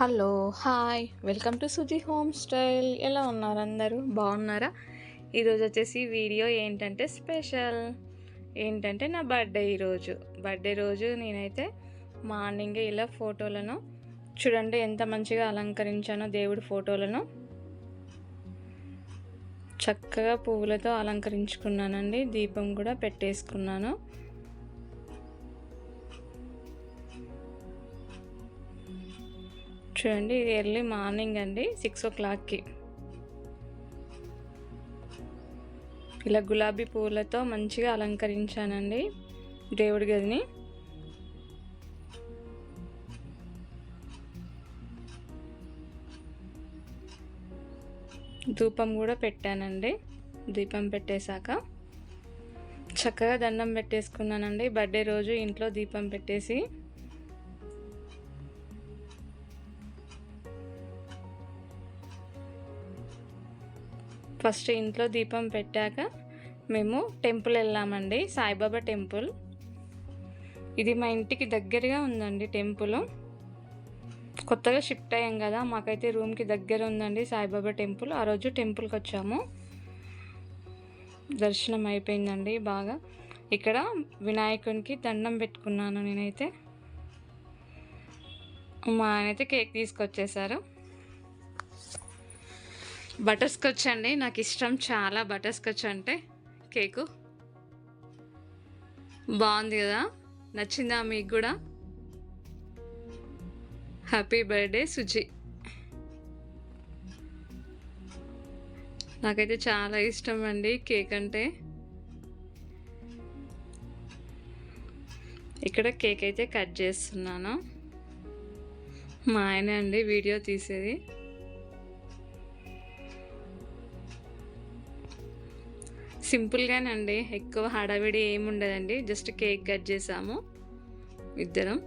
Hello, hi, welcome to Suji home style. ఎలా ఉన్నారు అందరూ? బాగున్నారా? ఈరోజు వచ్చేసి వీడియో ఏంటంటే స్పెషల్ ఏంటంటే నా బర్త్డే రోజు నేనైతే మార్నింగే ఇలా ఫోటోలను చూడండి ఎంత మంచిగా అలంకరించానో. దేవుడి ఫోటోలను చక్కగా పువ్వులతో అలంకరించుకున్నానండి. దీపం కూడా పెట్టేసుకున్నాను. చూడండి, ఇది ఎర్లీ మార్నింగ్ అండి, 6 o'clockకి ఇలా గులాబీ పువ్వులతో మంచిగా అలంకరించానండి దేవుడి గదిని. ధూపం కూడా పెట్టానండి. దీపం పెట్టేశాక చక్కగా దండం పెట్టేసుకున్నానండి. బర్త్డే రోజు ఇంట్లో దీపం పెట్టేసి ఫస్ట్ ఇంట్లో దీపం పెట్టాక మేము టెంపుల్ వెళ్ళామండి, సాయిబాబా టెంపుల్. ఇది మా ఇంటికి దగ్గరగా ఉందండి టెంపుల్. కొత్తగా షిఫ్ట్ అయ్యాం కదా, మాకైతే రూమ్కి దగ్గర ఉందండి సాయిబాబా టెంపుల్. ఆ రోజు టెంపుల్కి వచ్చాము, దర్శనం అయిపోయిందండి బాగా. ఇక్కడ వినాయకునికి దండం పెట్టుకున్నాను నేనైతే. మా ఆయన అయితే కేక్ తీసుకొచ్చేసారు. బటర్ స్కాచ్ అండి, నాకు ఇష్టం చాలా బటర్ స్కాచ్ అంటే. కేకు బాగుంది కదా, నచ్చిందా మీకు కూడా? Happy birthday Suji. నాకైతే చాలా ఇష్టం అండి కేక్ అంటే. ఇక్కడ కేక్ అయితే కట్ చేస్తున్నాను. మా ఆయన అండి వీడియో తీసేది. సింపుల్గానండి, ఎక్కువ హడావిడి ఏముండదండి. జస్ట్ కేక్ కట్ చేసాము ఇద్దరం.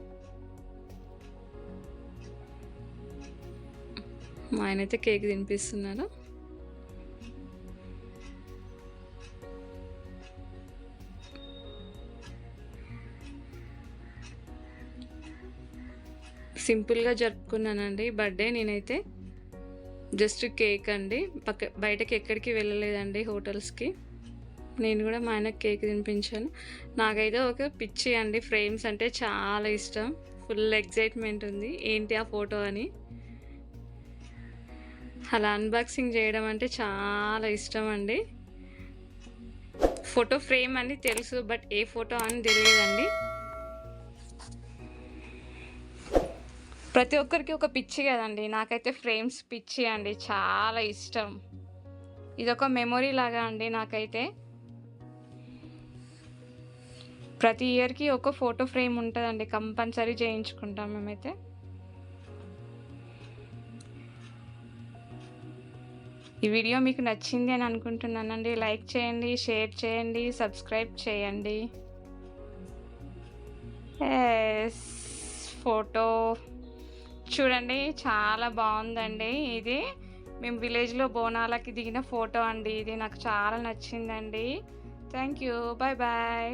మా ఆయన అయితే కేక్ తినిపిస్తున్నారు. సింపుల్గా జరుపుకున్నానండి బర్త్డే. నేనైతే జస్ట్ కేక్ అండి, బయటకి ఎక్కడికి వెళ్ళలేదండి హోటల్స్కి. నేను కూడా మా ఆయనకు కేక్ తినిపించాను. నాకైతే ఒక పిచ్చి అండి, ఫ్రేమ్స్ అంటే చాలా ఇష్టం. ఫుల్ ఎగ్జైట్మెంట్ ఉంది ఏంటి ఆ ఫోటో అని. అలా అన్బాక్సింగ్ చేయడం అంటే చాలా ఇష్టం అండి. ఫోటో ఫ్రేమ్ అని తెలుసు, బట్ ఏ ఫోటో అని తెలియదండి. ప్రతి ఒక్కరికి ఒక పిచ్చి కదండి, నాకైతే ఫ్రేమ్స్ పిచ్చి అండి, చాలా ఇష్టం. ఇదొక మెమొరీ లాగా అండి నాకైతే. ప్రతి ఇయర్కి ఒక ఫోటో ఫ్రేమ్ ఉంటుందండి, కంపల్సరీ చేయించుకుంటాం మేమైతే. ఈ వీడియో మీకు నచ్చింది అని అనుకుంటున్నానండి. లైక్ చేయండి, షేర్ చేయండి, సబ్స్క్రైబ్ చేయండి. ఫోటో చూడండి చాలా బాగుందండి. ఇది మేము విలేజ్లో బోనాలకి దిగిన ఫోటో అండి. ఇది నాకు చాలా నచ్చిందండి. Thank you, bye bye.